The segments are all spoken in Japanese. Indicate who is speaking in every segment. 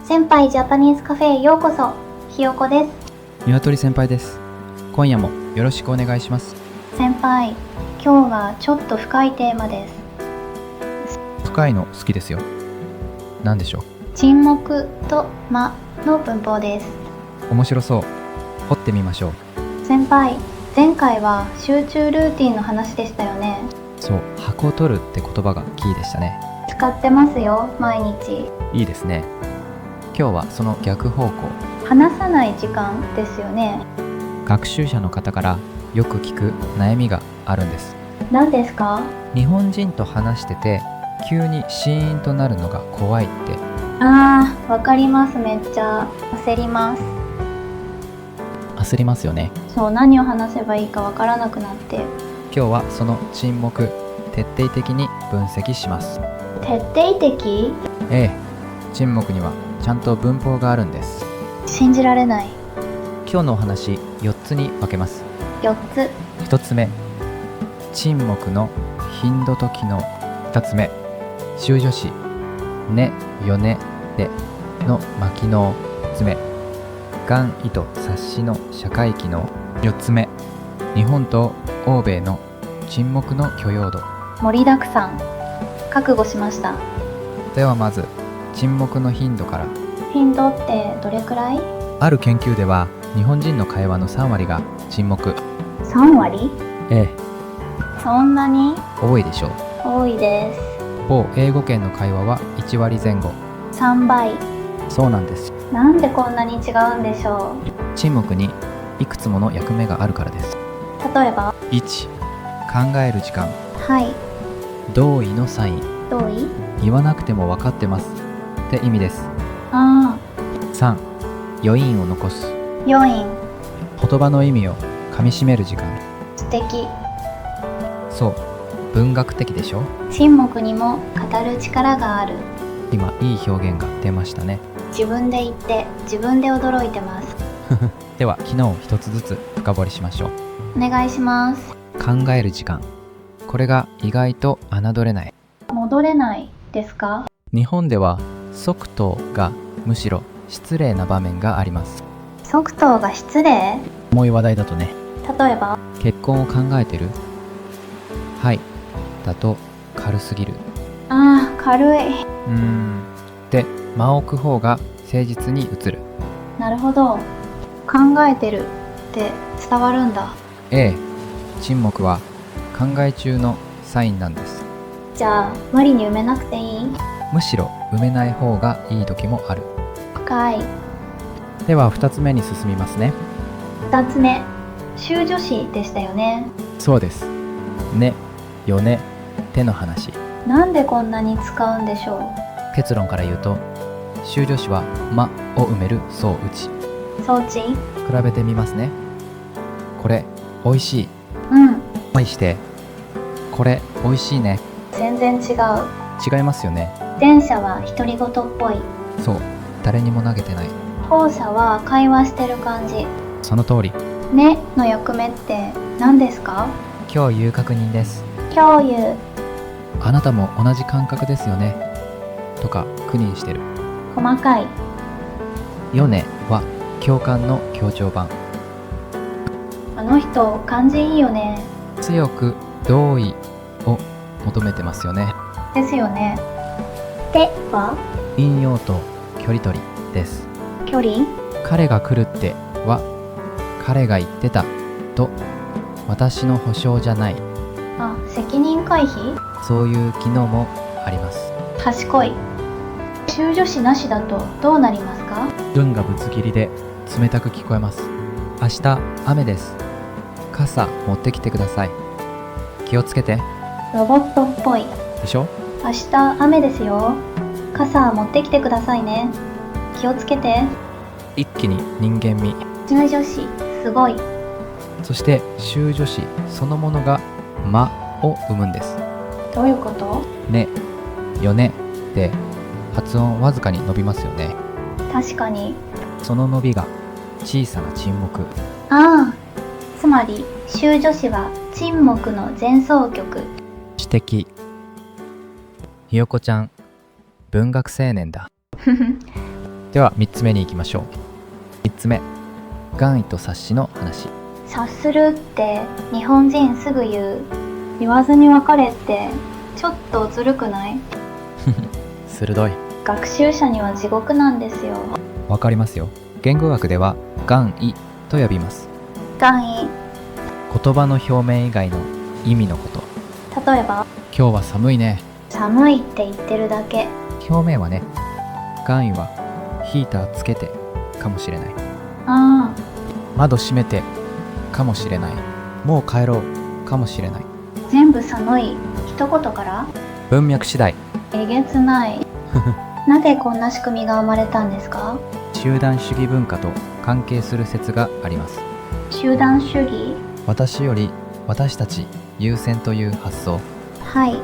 Speaker 1: 先輩ジャパニーズカフェへようこそ。ひよこです。
Speaker 2: 鶏先輩です。今夜もよろしくお願いします。
Speaker 1: 先輩、今日はちょっと深いテーマです。
Speaker 2: 深いの好きですよ。何でしょう。
Speaker 1: 沈黙と間の文法です。
Speaker 2: 面白そう。掘ってみましょう。
Speaker 1: 先輩、前回は集中ルーティンの話でしたよね。
Speaker 2: そう、箱を取るって言葉がキーでしたね。
Speaker 1: 使ってますよ、毎日。
Speaker 2: いいですね。今日はその逆方向。
Speaker 1: 話さない時間ですよね。
Speaker 2: 学習者の方からよく聞く悩みがあるんです。
Speaker 1: 何ですか？
Speaker 2: 日本人と話してて急にシーンとなるのが怖いって。
Speaker 1: わかります。めっちゃ焦ります。
Speaker 2: 焦りますよね。
Speaker 1: そう、何を話せばいいかわからなくなって。
Speaker 2: 今日はその沈黙、徹底的に分析します。
Speaker 1: 徹底的？
Speaker 2: ええ、沈黙にはちゃんと文法があるんです。
Speaker 1: 信じられない。
Speaker 2: 今日のお話4つに分けます。
Speaker 1: 4つ。
Speaker 2: 1つ目、沈黙の頻度と機能。2つ目、修助詞ね、よねでの間機能。3つ目、願意と察しの社会機能。4つ目、日本と欧米の沈黙の許容度。
Speaker 1: 盛りだくさん。覚悟しました。
Speaker 2: ではまず沈黙の頻度から。
Speaker 1: 頻度ってどれくらい？
Speaker 2: ある研究では日本人の会話の3割が沈黙。
Speaker 1: 3割？
Speaker 2: ええ、
Speaker 1: そんなに？
Speaker 2: 多いでしょう。
Speaker 1: 多いです。
Speaker 2: 某英語圏の会話は1割前後。
Speaker 1: 3倍。
Speaker 2: そうなんです。
Speaker 1: なんでこんなに違うんでしょう。
Speaker 2: 沈黙にいくつもの役目があるからです。
Speaker 1: 例えば？
Speaker 2: 1、考える時間。
Speaker 1: はい。
Speaker 2: 同意のサイン。
Speaker 1: 同意？
Speaker 2: 言わなくても分かってますって意味です。3、余韻を残す。
Speaker 1: 余韻。
Speaker 2: 言葉の意味をかみしめる時間。
Speaker 1: 素敵。
Speaker 2: そう、文学的でしょ。
Speaker 1: 沈黙にも語る力がある。
Speaker 2: 今いい表現が出ましたね。
Speaker 1: 自分で言って自分で驚いてます。
Speaker 2: では機能を一つずつ深掘りしましょう。
Speaker 1: お願いします。
Speaker 2: 考える時間。これが意外と侮れない。
Speaker 1: 戻れないですか？
Speaker 2: 日本では即答がむしろ失礼な場面があります。
Speaker 1: 即答が失礼？
Speaker 2: 重い話題だとね。
Speaker 1: 例えば？
Speaker 2: 結婚を考えてる？はいだと軽すぎる。
Speaker 1: 軽い。
Speaker 2: で間を置く方が誠実に映る。
Speaker 1: なるほど。考えてるって伝わるんだ。
Speaker 2: ええ、沈黙は考え中のサインなんです。
Speaker 1: じゃあ無理に埋めなくていい？
Speaker 2: むしろ埋めない方がいい時もある。
Speaker 1: 深い。
Speaker 2: では2つ目に進みますね。
Speaker 1: 2つ目、修助詞でしたよね。
Speaker 2: そうです。ね、よねっての話。
Speaker 1: なんでこんなに使うんでしょう。
Speaker 2: 結論から言うと、修助詞はまを埋める相打ち。
Speaker 1: 装置？
Speaker 2: 比べてみますね。これおいしい。愛してこれおいしいね。
Speaker 1: 全然違う。
Speaker 2: 違いますよね。
Speaker 1: 前者は独り言っぽい。
Speaker 2: そう、誰にも投げてない。
Speaker 1: 後者は会話してる感じ。
Speaker 2: その通り。
Speaker 1: ねの役目って何ですか？
Speaker 2: 共有確認です。
Speaker 1: 共有。
Speaker 2: あなたも同じ感覚ですよねとか確認してる。
Speaker 1: 細かい。
Speaker 2: よねは共感の強調版。
Speaker 1: あの人感じいいよね。
Speaker 2: 強く同意を求めてますよね。
Speaker 1: ですよね。ては
Speaker 2: 引用と距離取りです。
Speaker 1: 距離？
Speaker 2: 彼が来るっては彼が言ってたと私の保証じゃない。
Speaker 1: 責任回避？
Speaker 2: そういう機能もあります。
Speaker 1: 賢い。修助詞なしだとどうなりますか？
Speaker 2: 文がぶつ切りで冷たく聞こえます。明日雨です。傘持ってきてください。気をつけて。
Speaker 1: ロボットっぽい。
Speaker 2: でしょ？
Speaker 1: 明日雨ですよ。傘持ってきてくださいね。気をつけて。
Speaker 2: 一気に人間味。
Speaker 1: 修助詞、すごい。
Speaker 2: そして修助詞そのものが間を生むんです。
Speaker 1: どういうこと？
Speaker 2: ね、よねで発音わずかに伸びますよね。
Speaker 1: 確かに。
Speaker 2: その伸びが小さな沈黙。
Speaker 1: つまり修助詞は沈黙の前奏曲。
Speaker 2: 知的。ひよこちゃん文学青年だ。では3つ目に行きましょう。3つ目、願意と察しの話。
Speaker 1: 察するって日本人すぐ言う。言わずに別れってちょっとずるくない？
Speaker 2: 鋭い。
Speaker 1: 学習者には地獄なんですよ。
Speaker 2: わかりますよ。言語学では願意と呼びます。
Speaker 1: 願意。
Speaker 2: 言葉の表面以外の意味のこと。
Speaker 1: 例えば、
Speaker 2: 今日は寒いね。
Speaker 1: 寒いって言ってるだけ。
Speaker 2: 表面はね。願意はヒーターつけてかもしれない。
Speaker 1: あ
Speaker 2: 窓閉めてかもしれない。もう帰ろうかもしれない。
Speaker 1: あ、全部寒い一言から
Speaker 2: 文脈次第。
Speaker 1: えげつない。なぜこんな仕組みが生まれたんですか？
Speaker 2: 集団主義文化と関係する説があります。
Speaker 1: 集団主義。
Speaker 2: 私より私たち優先という発想。
Speaker 1: はい。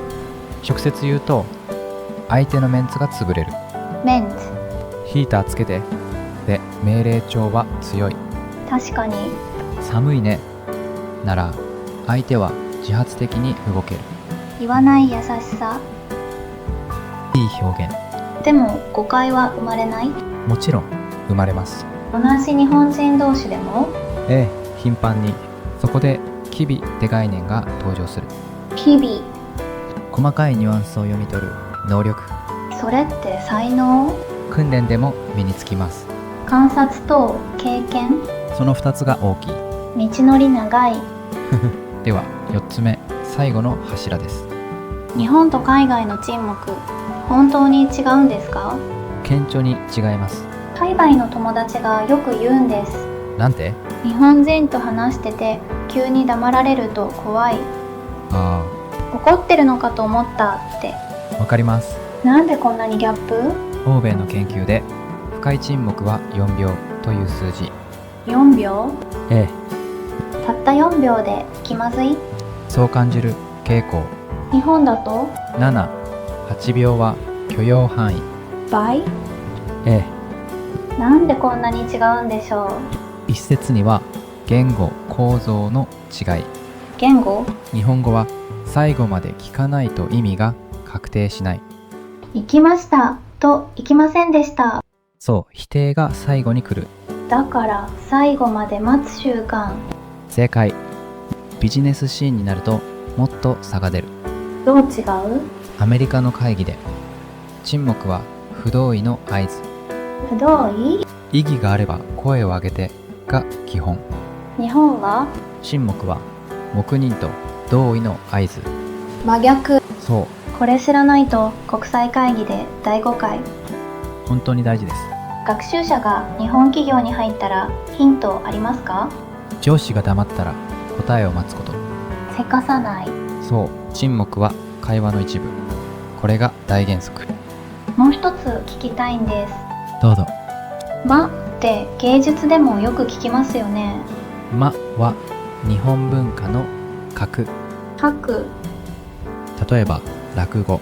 Speaker 2: 直接言うと相手のメンツが潰れる。
Speaker 1: メンツ。
Speaker 2: ヒーターつけてで命令調は強い。
Speaker 1: 確かに。
Speaker 2: 寒いねなら相手は自発的に動ける。
Speaker 1: 言わない優しさ。
Speaker 2: いい表現。
Speaker 1: でも誤解は生まれない？
Speaker 2: もちろん生まれます。
Speaker 1: 同じ日本人同士でも？
Speaker 2: ええ、頻繁に。そこで機微って概念が登場する。
Speaker 1: 日々。
Speaker 2: 細かいニュアンスを読み取る能力。
Speaker 1: それって才能？
Speaker 2: 訓練でも身につきます。
Speaker 1: 観察と経験？
Speaker 2: その2つが大きい。
Speaker 1: 道のり長い。
Speaker 2: では4つ目、最後の柱です。
Speaker 1: 日本と海外の沈黙、本当に違うんですか？
Speaker 2: 顕著に違います。
Speaker 1: 海外の友達がよく言うんです。
Speaker 2: なんて？
Speaker 1: 日本人と話してて急に黙られると怖い。
Speaker 2: あ
Speaker 1: 怒ってるのかと思ったって。
Speaker 2: あ、わかります。
Speaker 1: なんでこんなにギャップ？
Speaker 2: 欧米の研究で深い沈黙は4秒という数字。
Speaker 1: 4秒？
Speaker 2: ええ、
Speaker 1: たった4秒で気まずい？
Speaker 2: そう感じる傾向。
Speaker 1: 日本だと
Speaker 2: 7、8秒は許容範囲。
Speaker 1: 倍？
Speaker 2: ええ、
Speaker 1: なんでこんなに違うんでしょう？
Speaker 2: 一説には言語構造の違い。
Speaker 1: 言語？
Speaker 2: 日本語は最後まで聞かないと意味が確定しない。
Speaker 1: 行きましたと行きませんでした。
Speaker 2: そう、否定が最後に来る。
Speaker 1: だから最後まで待つ習慣。
Speaker 2: 正解。ビジネスシーンになるともっと差が出る。
Speaker 1: どう違う？
Speaker 2: アメリカの会議で沈黙は不同意の合図。
Speaker 1: 不同意？
Speaker 2: 意義があれば声を上げてが基本。
Speaker 1: 日本は
Speaker 2: 沈黙は黙認と同意の合図。
Speaker 1: 真逆。
Speaker 2: そう、
Speaker 1: これ知らないと国際会議で大誤解。
Speaker 2: 本当に大事です。
Speaker 1: 学習者が日本企業に入ったらヒントありますか？
Speaker 2: 上司が黙ったら答えを待つこと。
Speaker 1: せかさない。
Speaker 2: そう、沈黙は会話の一部。これが大原則。
Speaker 1: もう一つ聞きたいんです。
Speaker 2: どうぞ。
Speaker 1: 間って芸術でもよく聞きますよね。
Speaker 2: 間は日本文化の格。
Speaker 1: 拍。
Speaker 2: 例えば落語。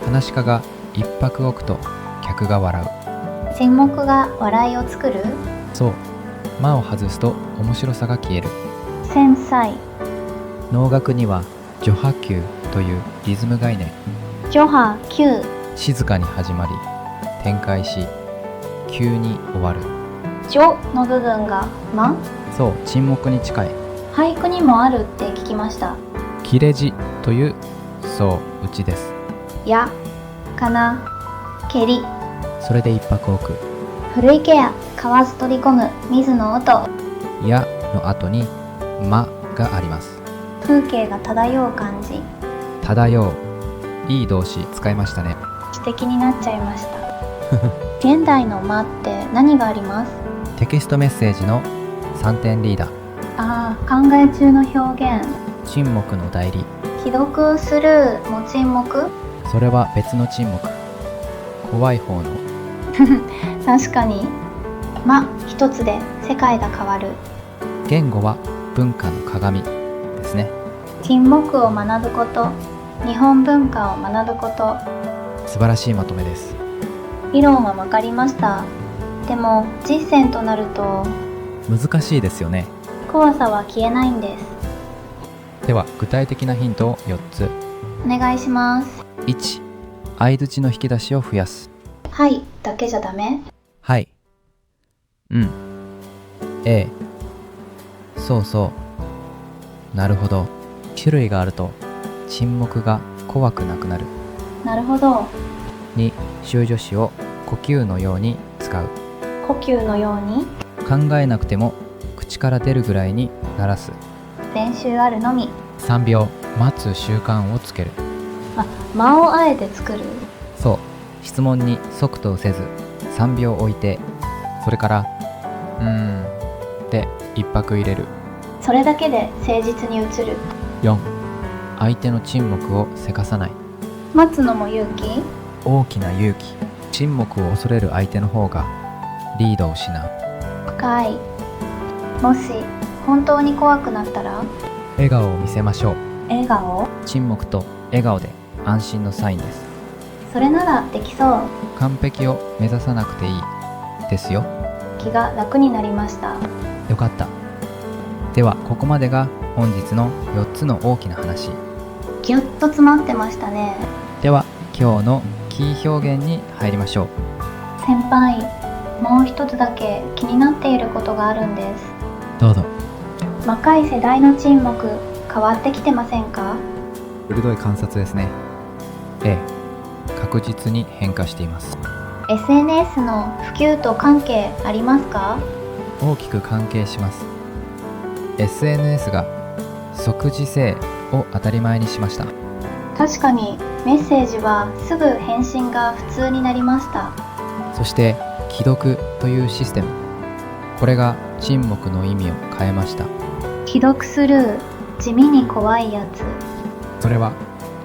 Speaker 2: 話し家が一拍置くと客が笑う。
Speaker 1: 沈黙が笑いを作る。
Speaker 2: そう、間を外すと面白さが消える。
Speaker 1: 繊細。
Speaker 2: 能楽には序波球というリズム概念。
Speaker 1: 序波9。
Speaker 2: 静かに始まり展開し急に終わる。
Speaker 1: 序の部分が間。
Speaker 2: そう、沈黙に近い。
Speaker 1: 俳句にもあるって聞きました。
Speaker 2: 切れ字というそう打ちです。
Speaker 1: や、かな、蹴り。
Speaker 2: それで一拍置く。
Speaker 1: 古池や川津取り込む水の音。
Speaker 2: やの後に間があります。
Speaker 1: 風景が漂う感じ。
Speaker 2: 漂う。いい動詞使いましたね。
Speaker 1: 詩的になっちゃいました。現代の間って何があります？
Speaker 2: テキストメッセージの3点リーダー。
Speaker 1: ああ、考え中の表現。
Speaker 2: 沈黙の代理。
Speaker 1: 既読スルーも沈黙？
Speaker 2: それは別の沈黙。怖い方の。
Speaker 1: 確かに。間一つで世界が変わる。
Speaker 2: 言語は文化の鏡ですね。
Speaker 1: 沈黙を学ぶこと、日本文化を学ぶこと。
Speaker 2: 素晴らしいまとめです。
Speaker 1: 理論は分かりました。でも実践となると
Speaker 2: 難しいですよね。
Speaker 1: 怖さは消えないんです。
Speaker 2: では具体的なヒントを4つ。
Speaker 1: お願いします。
Speaker 2: 1、相槌の引き出しを増やす。
Speaker 1: はいだけじゃダメ？
Speaker 2: はい。うん。ええ。そうそう。なるほど。種類があると沈黙が怖くなくなる。
Speaker 1: なるほど。
Speaker 2: 2、修助詞を呼吸のように使う。
Speaker 1: 呼吸のように。
Speaker 2: 考えなくても口から出るぐらいに鳴らす。
Speaker 1: 練習あるのみ。
Speaker 2: 3秒待つ習慣をつける。
Speaker 1: 間をあえて作る。
Speaker 2: そう。質問に即答せず3秒置いて、それからで一拍入れる。
Speaker 1: それだけで誠実に映る。
Speaker 2: 4、相手の沈黙をせかさない。
Speaker 1: 待つのも勇気？
Speaker 2: 大きな勇気。沈黙を恐れる相手の方がリードを失う。
Speaker 1: 深い。もし本当に怖くなったら？
Speaker 2: 笑顔を見せましょう。
Speaker 1: 笑顔？
Speaker 2: 沈黙と笑顔で安心のサインです。
Speaker 1: それならできそう。
Speaker 2: 完璧を目指さなくていいですよ。
Speaker 1: 気が楽になりました。
Speaker 2: よかった。ではここまでが本日の4つの大きな話。
Speaker 1: ぎゅっと詰まってましたね。
Speaker 2: では今日のキー表現に入りましょう。
Speaker 1: 先輩、もう一つだけ気になっていることがあるんです。
Speaker 2: どうぞ。
Speaker 1: 若い世代の沈黙変わってきてませんか？
Speaker 2: 鋭い観察ですね。ええ、確実に変化しています。
Speaker 1: SNS の普及と関係ありますか？
Speaker 2: 大きく関係します。 SNS が即時性を当たり前にしました。
Speaker 1: 確かにメッセージはすぐ返信が普通になりました。
Speaker 2: そして既読というシステム、これが沈黙の意味を変えました。
Speaker 1: 既読スルー、地味に怖いやつ。
Speaker 2: それは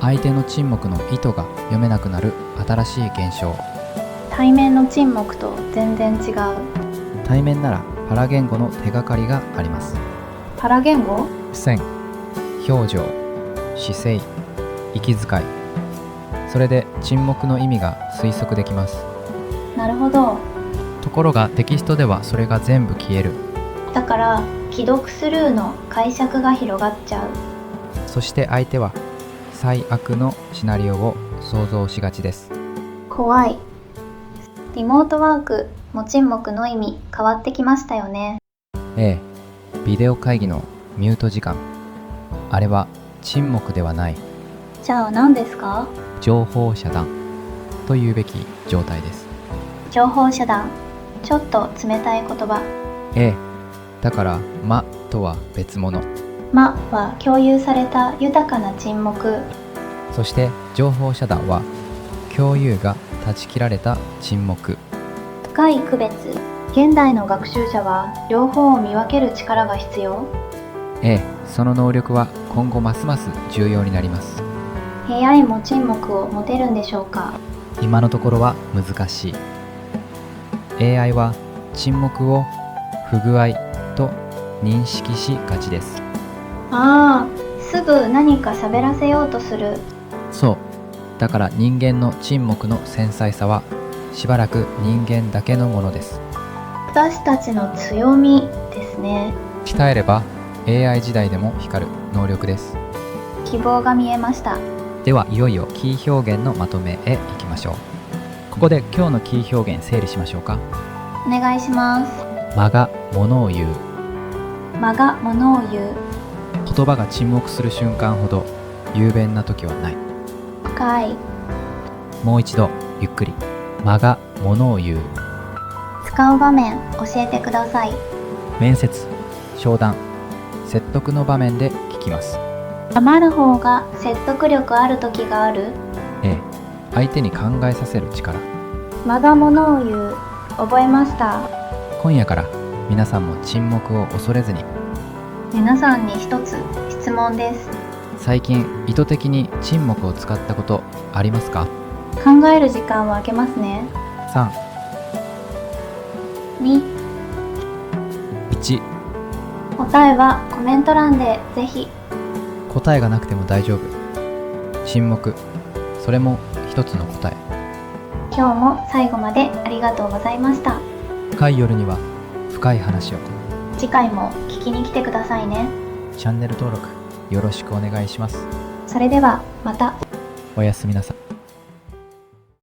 Speaker 2: 相手の沈黙の意図が読めなくなる新しい現象。
Speaker 1: 対面の沈黙と全然違う。
Speaker 2: 対面ならパラ言語の手がかりがあります。
Speaker 1: パラ言語？
Speaker 2: 線、表情、姿勢、息遣い、それで沈黙の意味が推測できます。
Speaker 1: なるほど。
Speaker 2: ところがテキストではそれが全部消える。
Speaker 1: だから既読スルーの解釈が広がっちゃう。
Speaker 2: そして相手は最悪のシナリオを想像しがちです。
Speaker 1: 怖い。リモートワークも沈黙の意味変わってきましたよね。
Speaker 2: ええ、ビデオ会議のミュート時間、あれは沈黙ではない、
Speaker 1: じゃあ何ですか？
Speaker 2: 情報遮断というべき状態です。
Speaker 1: 情報遮断、ちょっと冷たい言葉。
Speaker 2: ええ、だから間とは別物。
Speaker 1: 間は共有された豊かな沈黙。
Speaker 2: そして情報遮断は共有が断ち切られた沈黙。
Speaker 1: 深い区別。現代の学習者は両方を見分ける力が必要。
Speaker 2: ええ、その能力は今後ますます重要になります。
Speaker 1: AI も沈黙を持てるんでしょうか？
Speaker 2: 今のところは難しい。 AI は沈黙を不具合と認識しがちです。
Speaker 1: ああ、すぐ何か喋らせようとする。
Speaker 2: そう。だから人間の沈黙の繊細さはしばらく人間だけのものです。
Speaker 1: 私たちの強みですね。
Speaker 2: 鍛えれば AI 時代でも光る能力です。
Speaker 1: 希望が見えました。
Speaker 2: ではいよいよキー表現のまとめへ行きましょう。ここで今日のキー表現整理しましょうか。
Speaker 1: お願いします。
Speaker 2: 間が物を言う。
Speaker 1: 間が物を言う。
Speaker 2: 言葉が沈黙する瞬間ほど雄弁な時はない。
Speaker 1: 深い。
Speaker 2: もう一度ゆっくり。間が物を言う。
Speaker 1: 使う場面教えてください。
Speaker 2: 面接、商談、説得の場面で聞きます。
Speaker 1: 黙る方が説得力ある時がある。
Speaker 2: ええ、相手に考えさせる力。
Speaker 1: 間が物を言う。覚えました。
Speaker 2: 今夜から皆さんも沈黙を恐れずに。
Speaker 1: 皆さんに一つ質問です。
Speaker 2: 最近意図的に沈黙を使ったことありますか？
Speaker 1: 考える時間を空けますね。
Speaker 2: 3、
Speaker 1: 2、
Speaker 2: 1。
Speaker 1: 答えはコメント欄でぜひ。
Speaker 2: 答えがなくても大丈夫。沈黙、それも一つの答え。
Speaker 1: 今日も最後までありがとうございました。
Speaker 2: 深い夜には深い話を。
Speaker 1: 次回も聞きに来てくださいね。
Speaker 2: チャンネル登録よろしくお願いします。
Speaker 1: それではまた。
Speaker 2: おやすみなさい。